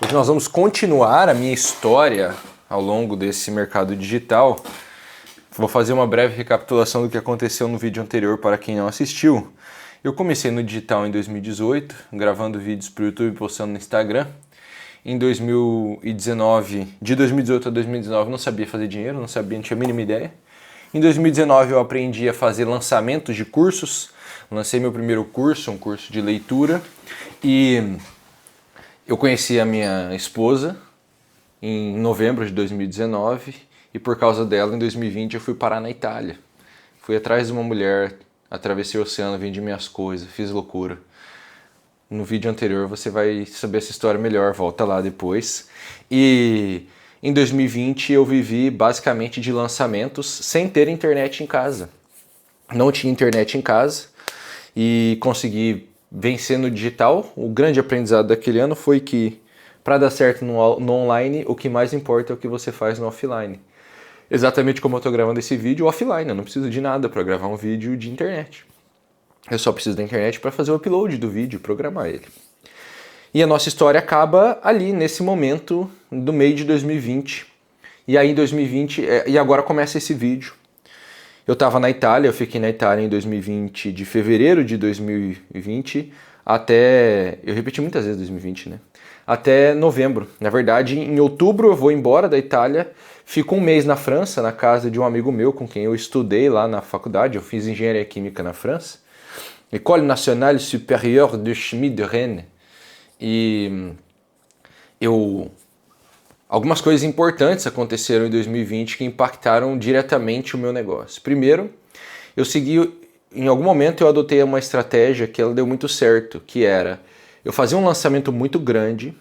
Hoje nós vamos continuar a minha história ao longo desse mercado digital. Vou fazer uma breve recapitulação do que aconteceu no vídeo anterior para quem não assistiu. Eu comecei no digital em 2018, gravando vídeos para o YouTube e postando no Instagram. Em 2019, de 2018 a 2019, eu não sabia fazer dinheiro, não tinha a mínima ideia. Em 2019 eu aprendi a fazer lançamentos de cursos. Lancei meu primeiro curso, um curso de leitura, e eu conheci a minha esposa em novembro de 2019 e por causa dela, em 2020, eu fui parar na Itália. Fui atrás de uma mulher, atravessei o oceano, vendi minhas coisas, fiz loucura. No vídeo anterior você vai saber essa história melhor, volta lá depois. E em 2020 eu vivi basicamente de lançamentos sem ter internet em casa. Não tinha internet em casa e consegui vencer no digital. O grande aprendizado daquele ano foi que para dar certo no online, o que mais importa é o que você faz no offline. Exatamente como eu estou gravando esse vídeo offline, eu não preciso de nada para gravar um vídeo de internet. Eu só preciso da internet para fazer o upload do vídeo, programar ele. E a nossa história acaba ali, nesse momento do meio de 2020. E aí em 2020, e agora começa esse vídeo. Eu estava na Itália, eu fiquei na Itália em 2020, de fevereiro de 2020 até... Eu repeti muitas vezes 2020, né? Até novembro. Na verdade, em outubro eu vou embora da Itália, fico um mês na França, na casa de um amigo meu com quem eu estudei lá na faculdade, eu fiz engenharia química na França. École Nationale Supérieure de Chimie de Rennes. E algumas coisas importantes aconteceram em 2020 que impactaram diretamente o meu negócio. Primeiro, em algum momento eu adotei uma estratégia que ela deu muito certo, que era, eu fazia um lançamento muito grande,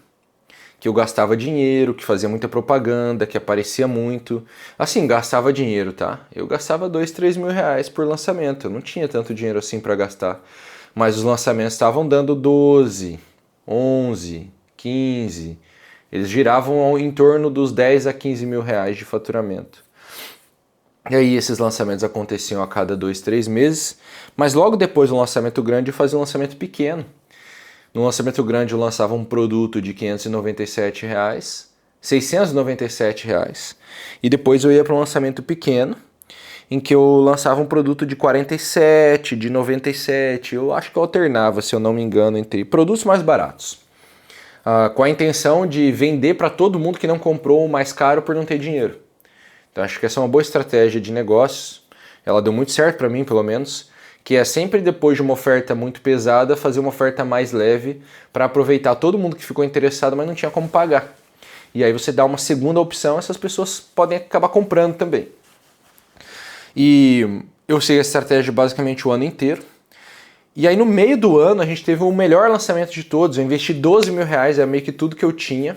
que eu gastava dinheiro, que fazia muita propaganda, que aparecia muito. Assim, gastava dinheiro, tá? Eu gastava 2, 3 mil reais por lançamento, eu não tinha tanto dinheiro assim para gastar. Mas os lançamentos estavam dando 12, 11, 15... Eles giravam em torno dos 10 a 15 mil reais de faturamento. E aí esses lançamentos aconteciam a cada 2, 3 meses, mas logo depois do lançamento grande eu fazia um lançamento pequeno. No lançamento grande eu lançava um produto de R$597, R$697, e depois eu ia para um lançamento pequeno, em que eu lançava um produto de 47, de 97, eu acho que eu alternava, se eu não me engano, entre produtos mais baratos. Com a intenção de vender para todo mundo que não comprou o mais caro por não ter dinheiro. Então acho que essa é uma boa estratégia de negócios, ela deu muito certo para mim pelo menos, que é sempre depois de uma oferta muito pesada, fazer uma oferta mais leve para aproveitar todo mundo que ficou interessado, mas não tinha como pagar. E aí você dá uma segunda opção, essas pessoas podem acabar comprando também. E eu usei a estratégia basicamente o ano inteiro. E aí no meio do ano a gente teve o melhor lançamento de todos, eu investi 12 mil reais, é meio que tudo que eu tinha,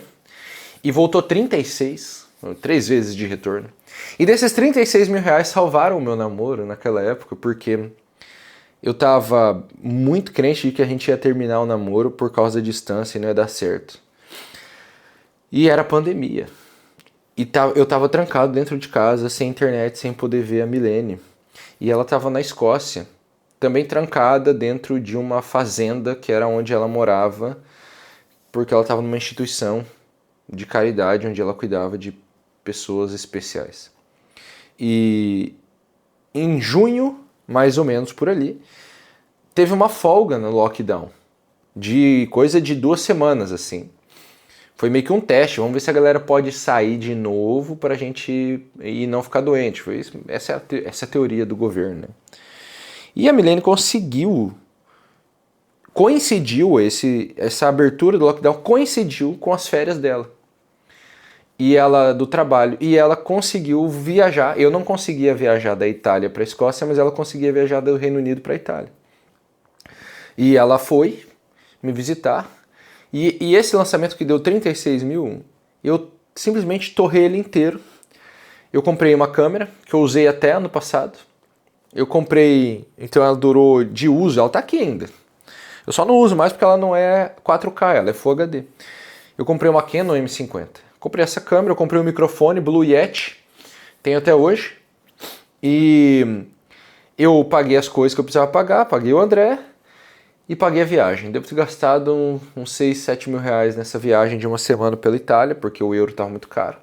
e voltou 36, 3 vezes de retorno. E desses 36 mil reais salvaram o meu namoro naquela época, porque eu tava muito crente de que a gente ia terminar o namoro por causa da distância e não ia dar certo. E era pandemia. E eu tava trancado dentro de casa, sem internet, sem poder ver a Milene. E ela tava na Escócia, também trancada dentro de uma fazenda que era onde ela morava, porque ela estava numa instituição de caridade onde ela cuidava de pessoas especiais. E em junho, mais ou menos por ali, teve uma folga no lockdown, de coisa de 2 semanas assim. Foi meio que um teste, vamos ver se a galera pode sair de novo para a gente e não ficar doente. Essa é a teoria do governo, né? E a Milene coincidiu essa abertura do lockdown coincidiu com as férias dela. E ela do trabalho, e ela conseguiu viajar. Eu não conseguia viajar da Itália para a Escócia, mas ela conseguia viajar do Reino Unido para a Itália. E ela foi me visitar. E esse lançamento que deu 36 mil, eu simplesmente torrei ele inteiro. Eu comprei uma câmera que eu usei até ano passado. Eu comprei, então ela durou de uso, ela tá aqui ainda. Eu só não uso mais porque ela não é 4K, ela é Full HD. Eu comprei uma Canon M50. Comprei essa câmera, eu comprei um microfone Blue Yeti, tenho até hoje. E eu paguei as coisas que eu precisava pagar, paguei o André. e paguei a viagem. Devo ter gastado uns 6, 7 mil reais nessa viagem de uma semana pela Itália, porque o euro estava muito caro.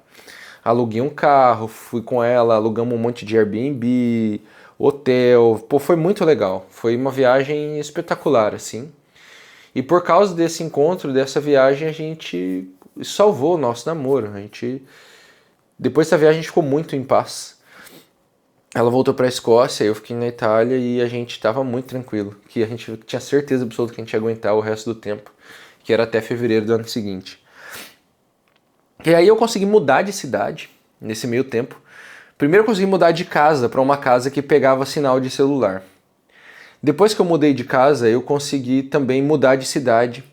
Aluguei um carro, fui com ela, alugamos um monte de Airbnb, hotel. Pô, foi muito legal. Foi uma viagem espetacular, assim. E por causa desse encontro, dessa viagem, a gente salvou o nosso namoro. Depois dessa viagem, a gente ficou muito em paz. Ela voltou para a Escócia, eu fiquei na Itália e a gente estava muito tranquilo, que a gente tinha certeza absoluta que a gente ia aguentar o resto do tempo, que era até fevereiro do ano seguinte. E aí eu consegui mudar de cidade nesse meio tempo. Primeiro eu consegui mudar de casa para uma casa que pegava sinal de celular. Depois que eu mudei de casa, eu consegui também mudar de cidade.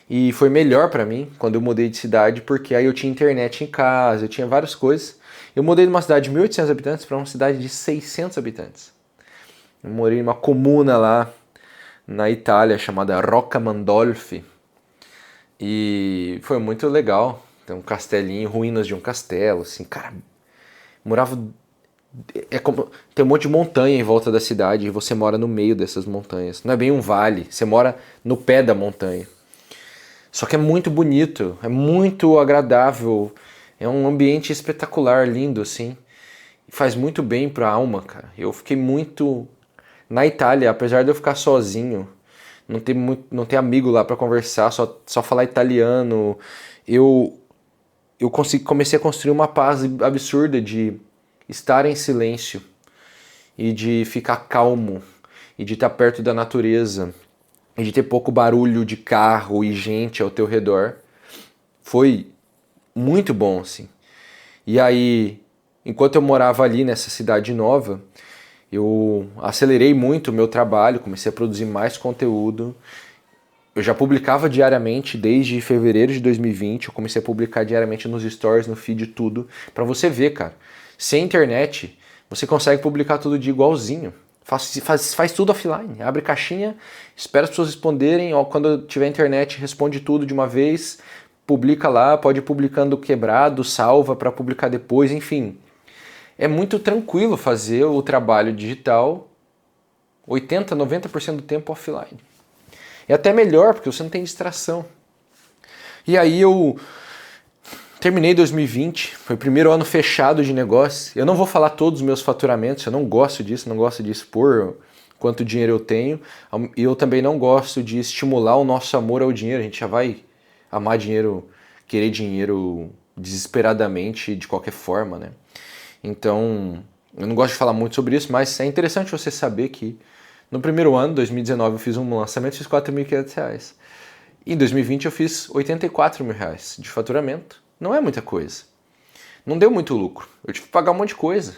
E foi melhor para mim quando eu mudei de cidade, porque aí eu tinha internet em casa, eu tinha várias coisas. Eu mudei de uma cidade de 1.800 habitantes para uma cidade de 600 habitantes. Eu morei numa comuna lá na Itália chamada Rocca Mandolfi. E foi muito legal. Tem um castelinho, ruínas de um castelo, assim, cara. Morava. Tem um monte de montanha em volta da cidade e você mora no meio dessas montanhas. Não é bem um vale, você mora no pé da montanha. Só que é muito bonito, é muito agradável, é um ambiente espetacular, lindo assim. E faz muito bem pra alma, cara. Eu fiquei muito na Itália, apesar de eu ficar sozinho, não ter amigo lá pra conversar, só falar italiano. Eu comecei a construir uma paz absurda de estar em silêncio e de ficar calmo e de estar perto da natureza e de ter pouco barulho de carro e gente ao teu redor. Foi muito bom, assim. E aí, enquanto eu morava ali nessa cidade nova, eu acelerei muito o meu trabalho, comecei a produzir mais conteúdo. Eu já publicava diariamente desde fevereiro de 2020, eu comecei a publicar diariamente nos stories, no feed, tudo. Pra você ver, cara, sem internet, você consegue publicar todo dia igualzinho. Faz tudo offline, abre caixinha, espera as pessoas responderem, ó, quando tiver internet responde tudo de uma vez, publica lá, pode ir publicando quebrado, salva para publicar depois, enfim. É muito tranquilo fazer o trabalho digital 80, 90% do tempo offline. É até melhor, porque você não tem distração. E aí eu terminei 2020, foi o primeiro ano fechado de negócio. Eu não vou falar todos os meus faturamentos, eu não gosto disso, não gosto de expor quanto dinheiro eu tenho. E eu também não gosto de estimular o nosso amor ao dinheiro. A gente já vai amar dinheiro, querer dinheiro desesperadamente, de qualquer forma, né? Então, eu não gosto de falar muito sobre isso, mas é interessante você saber que no primeiro ano, 2019, eu fiz um lançamento e fiz R$4.500. Em 2020 eu fiz R$84 mil de faturamento. Não é muita coisa. Não deu muito lucro. Eu tive que pagar um monte de coisa.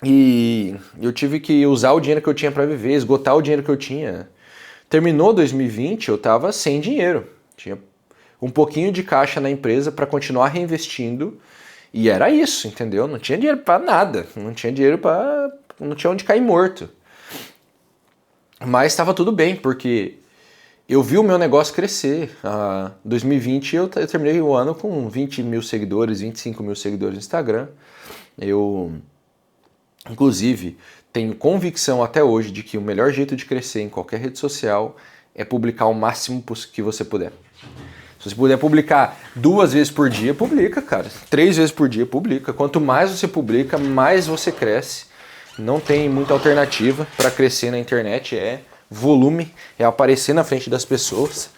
E eu tive que usar o dinheiro que eu tinha para viver, esgotar o dinheiro que eu tinha. Terminou 2020, eu estava sem dinheiro. Tinha um pouquinho de caixa na empresa para continuar reinvestindo. E era isso, entendeu? Não tinha dinheiro para nada. Não tinha dinheiro para... Não tinha onde cair morto. Mas estava tudo bem, porque eu vi o meu negócio crescer. Em 2020 eu terminei o ano com 20 mil seguidores, 25 mil seguidores no Instagram. Eu, inclusive, tenho convicção até hoje de que o melhor jeito de crescer em qualquer rede social é publicar o máximo que você puder. Se você puder publicar 2 vezes por dia, publica, cara. 3 vezes por dia, publica. Quanto mais você publica, mais você cresce. Não tem muita alternativa para crescer na internet, é volume, é aparecer na frente das pessoas.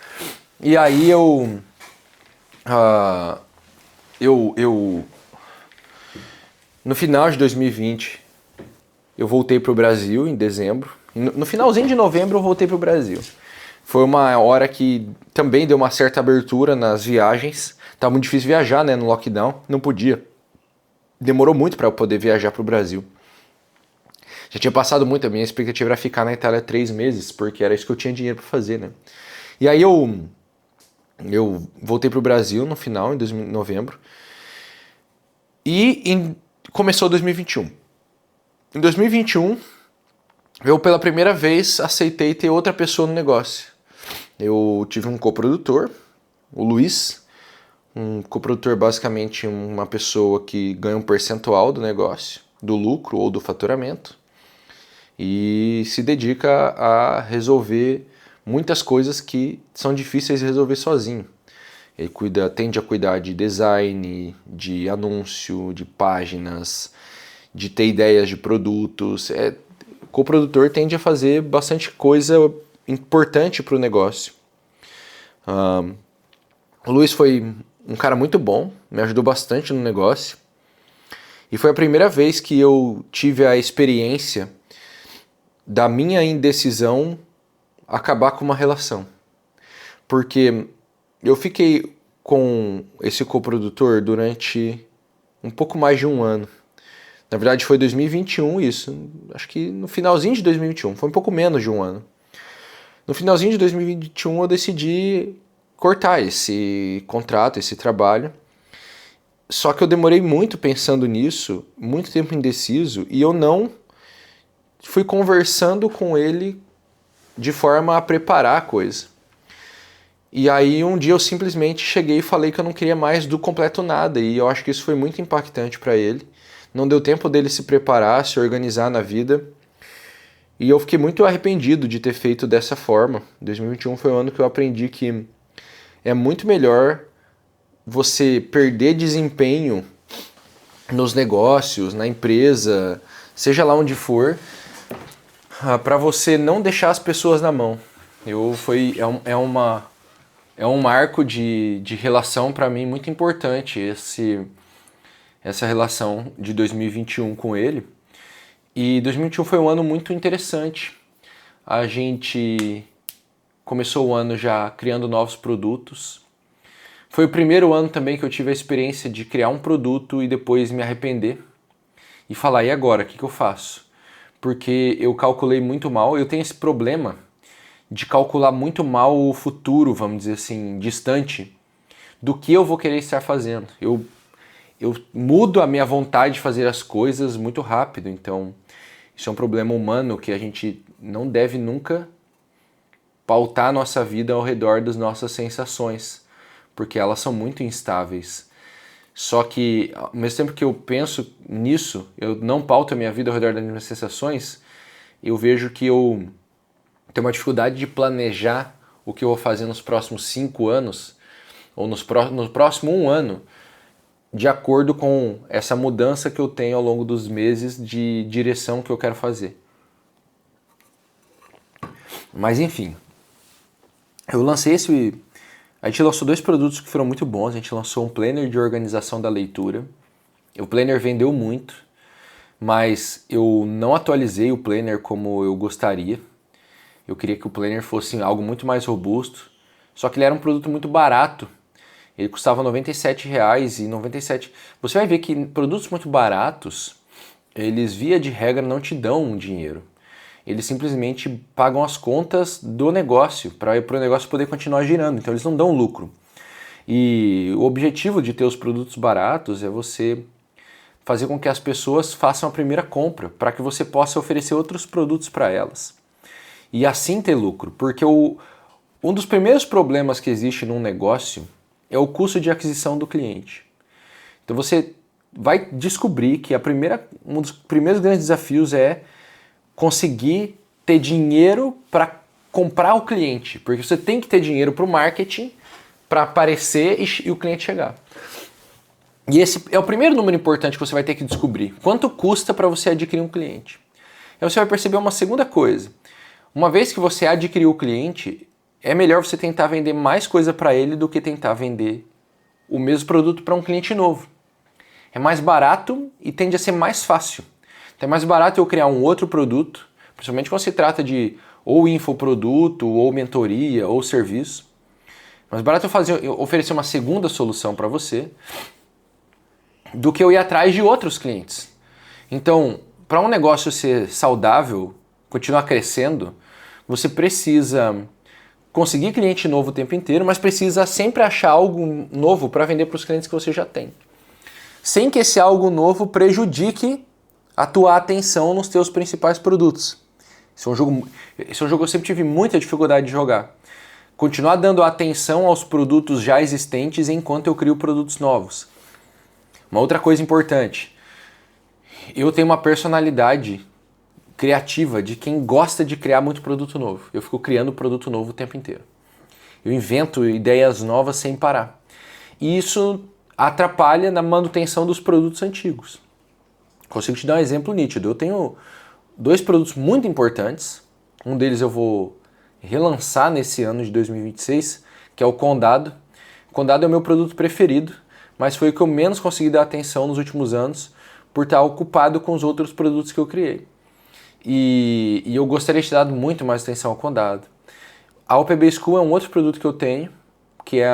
E aí no final de 2020, eu voltei para o Brasil em dezembro. No finalzinho de novembro eu voltei para o Brasil. Foi uma hora que também deu uma certa abertura nas viagens. Tava muito difícil viajar, né, no lockdown, não podia. Demorou muito para eu poder viajar para o Brasil. Já tinha passado muito, a minha expectativa era ficar na Itália 3 meses, porque era isso que eu tinha dinheiro para fazer, né? E aí eu voltei pro Brasil no final, em novembro, e começou 2021. Em 2021, eu pela primeira vez aceitei ter outra pessoa no negócio. Eu tive um coprodutor, o Luiz, um coprodutor basicamente uma pessoa que ganha um percentual do negócio, do lucro ou do faturamento. e se dedica a resolver muitas coisas que são difíceis de resolver sozinho. Ele tende a cuidar de design, de anúncio, de páginas, de ter ideias de produtos. O coprodutor tende a fazer bastante coisa importante para o negócio. O Luiz foi um cara muito bom, me ajudou bastante no negócio. E foi a primeira vez que eu tive a experiência da minha indecisão acabar com uma relação. Porque eu fiquei com esse coprodutor durante um pouco mais de um ano. Na verdade foi 2021 isso, acho que no finalzinho de 2021, foi um pouco menos de um ano. No finalzinho de 2021 eu decidi cortar esse contrato, esse trabalho. Só que eu demorei muito pensando nisso, muito tempo indeciso, e eu não fui conversando com ele de forma a preparar a coisa. E aí um dia eu simplesmente cheguei e falei que eu não queria mais do completo nada, e eu acho que isso foi muito impactante para ele. Não deu tempo dele se preparar, se organizar na vida, e eu fiquei muito arrependido de ter feito dessa forma. 2021 foi o ano que eu aprendi que é muito melhor você perder desempenho nos negócios, na empresa, seja lá onde for, para você não deixar as pessoas na mão. É um marco de relação para mim muito importante, essa relação de 2021 com ele. E 2021 foi um ano muito interessante. A gente começou o ano já criando novos produtos. Foi o primeiro ano também que eu tive a experiência de criar um produto e depois me arrepender e falar, e agora, o que eu faço? Porque eu calculei muito mal, eu tenho esse problema de calcular muito mal o futuro, vamos dizer assim, distante do que eu vou querer estar fazendo. Eu mudo a minha vontade de fazer as coisas muito rápido, então isso é um problema humano que a gente não deve nunca pautar a nossa vida ao redor das nossas sensações, porque elas são muito instáveis. Só que, ao mesmo tempo que eu penso nisso, eu não pauto a minha vida ao redor das minhas sensações, eu vejo que eu tenho uma dificuldade de planejar o que eu vou fazer nos próximos 5 anos, ou no próximo 1 ano, de acordo com essa mudança que eu tenho ao longo dos meses de direção que eu quero fazer. Mas enfim, eu lancei a gente lançou 2 produtos que foram muito bons. A gente lançou um planner de organização da leitura. O planner vendeu muito, mas eu não atualizei o planner como eu gostaria. Eu queria que o planner fosse algo muito mais robusto, só que ele era um produto muito barato. Ele custava R$ 97,97. Você vai ver que produtos muito baratos, eles via de regra não te dão dinheiro. Eles simplesmente pagam as contas do negócio, para o negócio poder continuar girando, então eles não dão lucro. E o objetivo de ter os produtos baratos é você fazer com que as pessoas façam a primeira compra, para que você possa oferecer outros produtos para elas. E assim ter lucro, porque um dos primeiros problemas que existe num negócio é o custo de aquisição do cliente. Então você vai descobrir que um dos primeiros grandes desafios é conseguir ter dinheiro para comprar o cliente, porque você tem que ter dinheiro para o marketing, para aparecer e o cliente chegar. E esse é o primeiro número importante que você vai ter que descobrir. Quanto custa para você adquirir um cliente? Aí você vai perceber uma segunda coisa. Uma vez que você adquiriu o cliente, é melhor você tentar vender mais coisa para ele do que tentar vender o mesmo produto para um cliente novo. É mais barato e tende a ser mais fácil. Então é mais barato eu criar um outro produto, principalmente quando se trata de ou infoproduto, ou mentoria, ou serviço. É mais barato eu oferecer uma segunda solução para você do que eu ir atrás de outros clientes. Então, para um negócio ser saudável, continuar crescendo, você precisa conseguir cliente novo o tempo inteiro, mas precisa sempre achar algo novo para vender para os clientes que você já tem. Sem que esse algo novo prejudique a tua atenção nos teus principais produtos. Esse é um jogo que eu sempre tive muita dificuldade de jogar. Continuar dando atenção aos produtos já existentes enquanto eu crio produtos novos. Uma outra coisa importante, eu tenho uma personalidade criativa de quem gosta de criar muito produto novo. Eu fico criando produto novo o tempo inteiro. Eu invento ideias novas sem parar. E isso atrapalha na manutenção dos produtos antigos. Consigo te dar um exemplo nítido. Eu tenho 2 produtos muito importantes. Um deles eu vou relançar nesse ano de 2026, que é o Condado. O Condado é o meu produto preferido, mas foi o que eu menos consegui dar atenção nos últimos anos por estar ocupado com os outros produtos que eu criei. E eu gostaria de ter dado muito mais atenção ao Condado. A UPB School é um outro produto que eu tenho, que é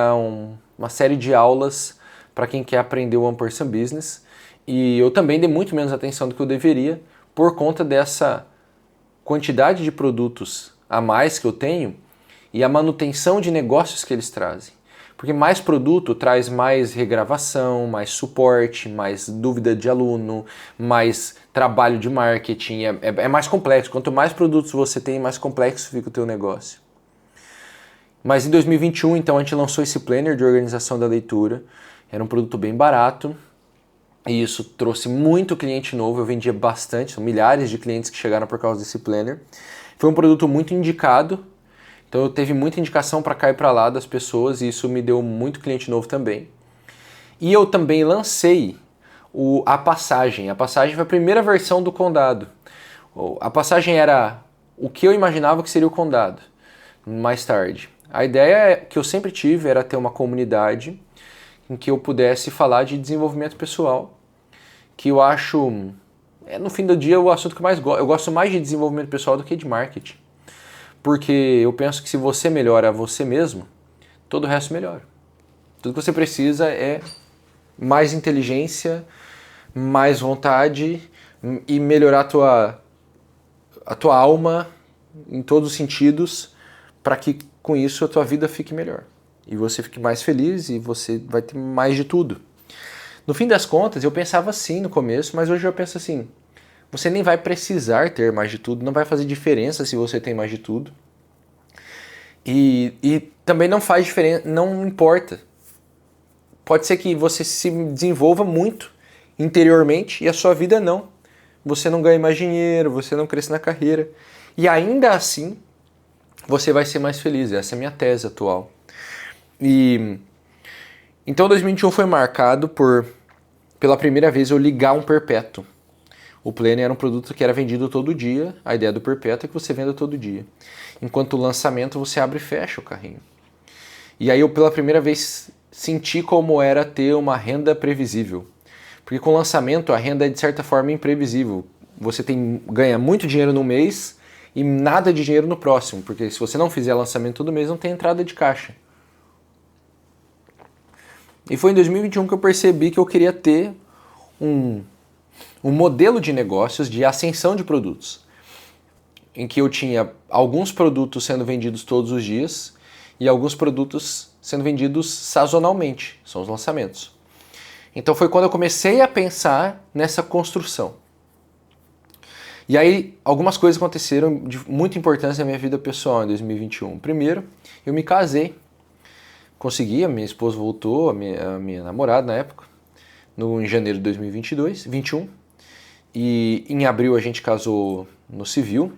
uma série de aulas para quem quer aprender o One Person Business. E eu também dei muito menos atenção do que eu deveria por conta dessa quantidade de produtos a mais que eu tenho e a manutenção de negócios que eles trazem. Porque mais produto traz mais regravação, mais suporte, mais dúvida de aluno, mais trabalho de marketing, é mais complexo. Quanto mais produtos você tem, mais complexo fica o teu negócio. Mas em 2021, então, a gente lançou esse planner de organização da leitura. Era um produto bem barato e isso trouxe muito cliente novo. Eu vendia bastante, são milhares de clientes que chegaram por causa desse planner. Foi um produto muito indicado, então eu teve muita indicação para cá e para lá das pessoas e isso me deu muito cliente novo também. E eu também lancei a Passagem. A Passagem foi a primeira versão do Condado. A Passagem era o que eu imaginava que seria o Condado mais tarde. A ideia que eu sempre tive era ter uma comunidade em que eu pudesse falar de desenvolvimento pessoal, que eu acho, no fim do dia, o assunto que eu mais gosto. Eu gosto mais de desenvolvimento pessoal do que de marketing. Porque eu penso que se você melhora você mesmo, todo o resto melhora. Tudo que você precisa é mais inteligência, mais vontade e melhorar a tua alma em todos os sentidos para que com isso a tua vida fique melhor. E você fique mais feliz e você vai ter mais de tudo. No fim das contas, eu pensava assim no começo, mas hoje eu penso assim, você nem vai precisar ter mais de tudo, não vai fazer diferença se você tem mais de tudo. E também não faz diferença, não importa. Pode ser que você se desenvolva muito interiormente e a sua vida não. Você não ganha mais dinheiro, você não cresce na carreira. E ainda assim, você vai ser mais feliz. Essa é a minha tese atual. Então 2021 foi marcado pela primeira vez, eu ligar um perpétuo. O Planner era um produto que era vendido todo dia. A ideia do perpétuo é que você venda todo dia. Enquanto o lançamento, você abre e fecha o carrinho. E aí eu pela primeira vez senti como era ter uma renda previsível. Porque com o lançamento a renda é de certa forma imprevisível. Você ganha muito dinheiro no mês e nada de dinheiro no próximo. Porque se você não fizer lançamento todo mês, não tem entrada de caixa. E foi em 2021 que eu percebi que eu queria ter um modelo de negócios de ascensão de produtos, em que eu tinha alguns produtos sendo vendidos todos os dias e alguns produtos sendo vendidos sazonalmente, são os lançamentos. Então foi quando eu comecei a pensar nessa construção. E aí algumas coisas aconteceram de muita importância na minha vida pessoal em 2021. Primeiro, eu me casei, consegui, a minha esposa voltou, a minha namorada na época, em janeiro de 2021. E em abril a gente casou no civil.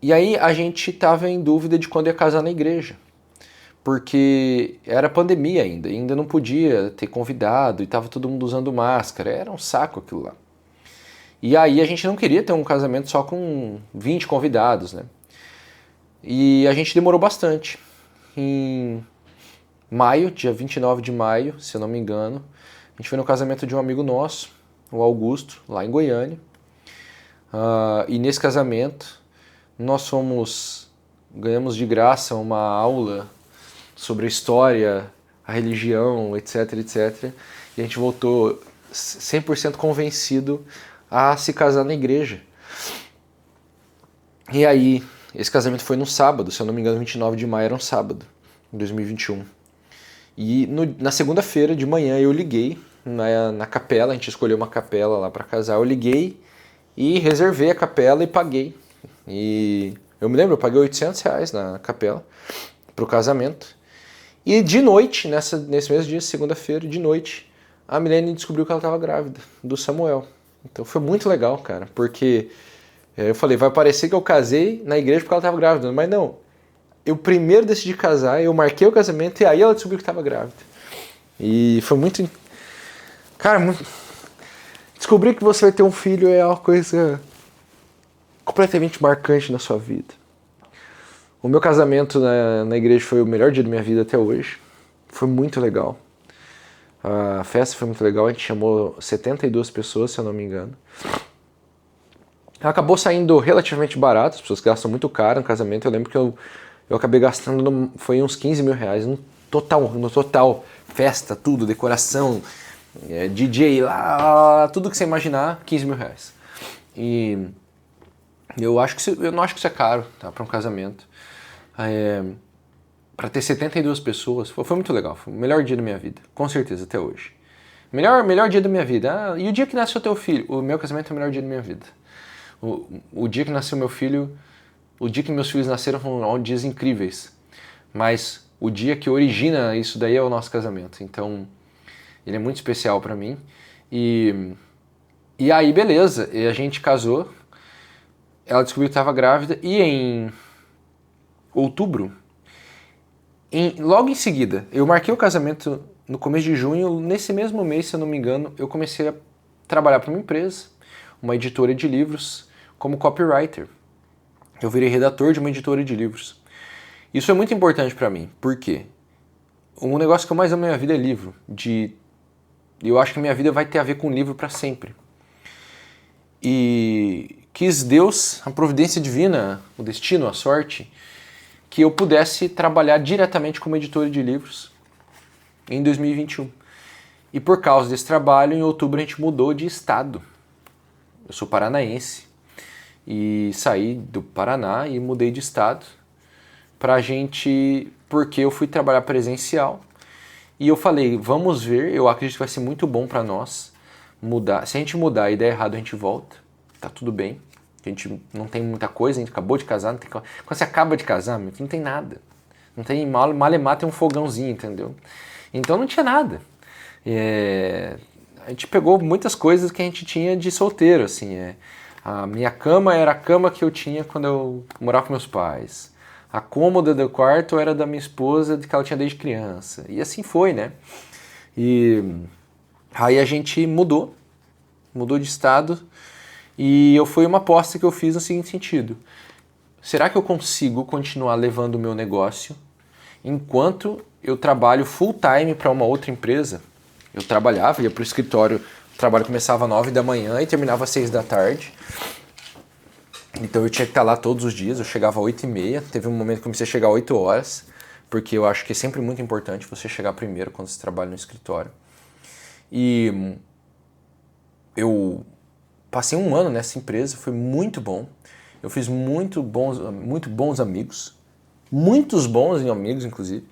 E aí a gente estava em dúvida de quando ia casar na igreja. Porque era pandemia ainda não podia ter convidado e estava todo mundo usando máscara. Era um saco aquilo lá. E aí a gente não queria ter um casamento só com 20 convidados, né? E a gente demorou bastante. Em maio, dia 29 de maio, se eu não me engano, a gente foi no casamento de um amigo nosso, o Augusto, lá em Goiânia. E nesse casamento nós ganhamos de graça uma aula sobre a história, a religião, etc, etc. E a gente voltou 100% convencido a se casar na igreja. E aí, esse casamento foi no sábado, se eu não me engano, 29 de maio era um sábado, em 2021. E na segunda-feira de manhã eu liguei na capela, a gente escolheu uma capela lá para casar, eu liguei e reservei a capela e paguei. E eu me lembro, eu paguei R$800 na capela pro casamento. E de noite, nesse mesmo dia, segunda-feira, de noite, a Milene descobriu que ela estava grávida do Samuel. Então foi muito legal, cara, porque Eu falei, vai parecer que eu casei na igreja porque ela estava grávida, mas não. Eu primeiro decidi casar, eu marquei o casamento e aí ela descobriu que estava grávida. E foi muito... Cara, muito... Descobrir que você vai ter um filho é uma coisa completamente marcante na sua vida. O meu casamento na igreja foi o melhor dia da minha vida até hoje. Foi muito legal. A festa foi muito legal, a gente chamou 72 pessoas, se eu não me engano. Acabou saindo relativamente barato, as pessoas gastam muito caro no casamento. Eu lembro que eu acabei gastando, foi uns 15 mil reais no total. Festa, tudo, decoração, DJ lá, tudo que você imaginar, 15 mil reais. E eu não acho que isso é caro, tá, para um casamento. Para ter 72 pessoas, foi muito legal, foi o melhor dia da minha vida, com certeza, até hoje. Melhor dia da minha vida. E o dia que nasceu teu filho? O meu casamento é o melhor dia da minha vida. O dia que nasceu meu filho, o dia que meus filhos nasceram foram dias incríveis. Mas o dia que origina isso daí é o nosso casamento. Então, ele é muito especial pra mim. E aí, beleza, e a gente casou. Ela descobriu que estava grávida e em outubro, logo em seguida, eu marquei o casamento no começo de junho. Nesse mesmo mês, se eu não me engano, eu comecei a trabalhar para uma empresa, uma editora de livros, como copywriter. Eu virei redator de uma editora de livros. Isso é muito importante para mim, porque um negócio que eu mais amo na minha vida é livro. Eu acho que a minha vida vai ter a ver com livro para sempre. E quis Deus, a providência divina, o destino, a sorte, que eu pudesse trabalhar diretamente como editor de livros em 2021. E por causa desse trabalho, em outubro a gente mudou de estado. Eu sou paranaense e saí do Paraná e mudei de estado porque eu fui trabalhar presencial. E eu falei, vamos ver, eu acredito que vai ser muito bom para nós mudar. Se a gente mudar e der errado, a gente volta, tá tudo bem. A gente não tem muita coisa, a gente acabou de casar, quando você acaba de casar, não tem nada. Não tem malemar, tem um fogãozinho, entendeu? Então não tinha nada. A gente pegou muitas coisas que a gente tinha de solteiro, assim. A minha cama era a cama que eu tinha quando eu morava com meus pais. A cômoda do quarto era da minha esposa, que ela tinha desde criança. E assim foi, né? E aí a gente mudou de estado. E foi uma aposta que eu fiz no seguinte sentido. Será que eu consigo continuar levando o meu negócio enquanto eu trabalho full time para uma outra empresa? Eu trabalhava, ia para o escritório, o trabalho começava às 9 da manhã e terminava às 6 da tarde. Então eu tinha que estar lá todos os dias, eu chegava às 8h30, teve um momento que eu comecei a chegar às 8 horas, porque eu acho que é sempre muito importante você chegar primeiro quando você trabalha no escritório. E eu passei um ano nessa empresa, foi muito bom. Eu fiz muito bons amigos, muitos bons amigos, inclusive.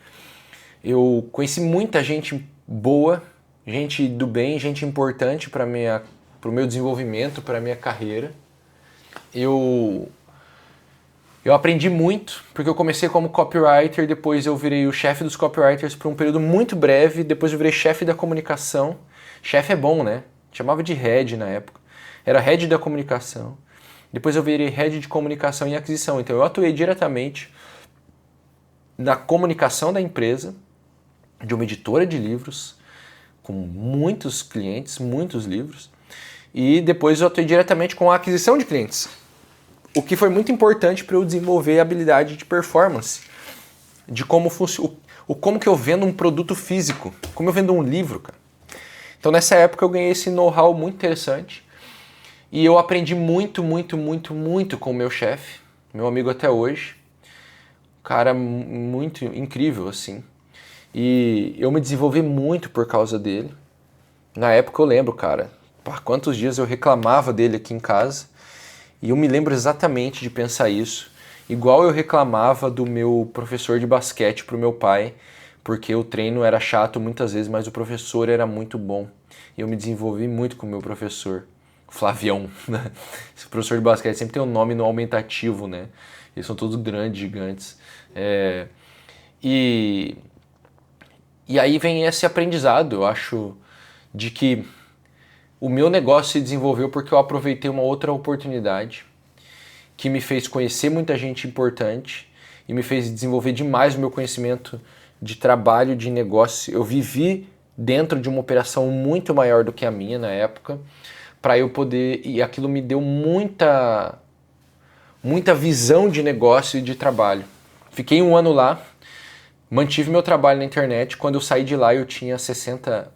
Eu conheci muita gente boa, gente do bem, gente importante para o meu desenvolvimento, para a minha carreira. Eu aprendi muito, porque eu comecei como copywriter, depois eu virei o chefe dos copywriters por um período muito breve, depois eu virei chefe da comunicação. Chefe é bom, né? Chamava de head na época. Era head da comunicação. Depois eu virei head de comunicação e aquisição. Então eu atuei diretamente na comunicação da empresa, de uma editora de livros, com muitos clientes, muitos livros. E depois eu atuei diretamente com a aquisição de clientes. O que foi muito importante para eu desenvolver a habilidade de performance. De como funciona, como que eu vendo um produto físico, como eu vendo um livro, cara. Então nessa época eu ganhei esse know-how muito interessante. E eu aprendi muito com o meu chefe, meu amigo até hoje. Cara muito incrível, assim. E eu me desenvolvi muito por causa dele. Na época eu lembro, cara, quantos dias eu reclamava dele aqui em casa. E eu me lembro exatamente de pensar isso. Igual eu reclamava do meu professor de basquete pro meu pai, porque o treino era chato muitas vezes, mas o professor era muito bom. E eu me desenvolvi muito com o meu professor. Flavião, né? Esse professor de basquete sempre tem um nome no aumentativo, né? Eles são todos grandes, gigantes. E aí vem esse aprendizado, eu acho, de que o meu negócio se desenvolveu porque eu aproveitei uma outra oportunidade. que me fez conhecer muita gente importante e me fez desenvolver demais o meu conhecimento de trabalho, de negócio. Eu vivi dentro de uma operação muito maior do que a minha na época, para eu poder, e aquilo me deu muita visão de negócio e de trabalho. Fiquei um ano lá, mantive meu trabalho na internet. Quando eu saí de lá eu tinha 60...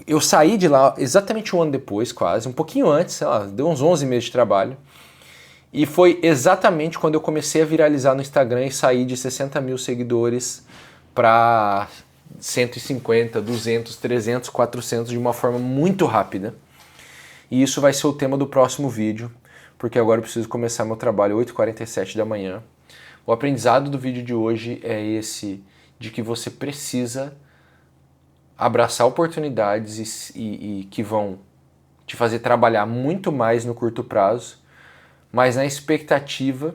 Eu saí de lá exatamente um ano depois, quase, um pouquinho antes, sei lá, deu uns 11 meses de trabalho. E foi exatamente quando eu comecei a viralizar no Instagram e saí de 60 mil seguidores para 150, 200, 300, 400 de uma forma muito rápida. E isso vai ser o tema do próximo vídeo, porque agora eu preciso começar meu trabalho 8h47 da manhã. O aprendizado do vídeo de hoje é esse, de que você precisa abraçar oportunidades e que vão te fazer trabalhar muito mais no curto prazo, mas na expectativa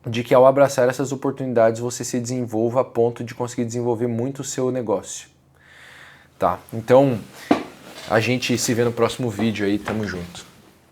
de que ao abraçar essas oportunidades você se desenvolva a ponto de conseguir desenvolver muito o seu negócio. Tá, então a gente se vê no próximo vídeo aí, tamo junto.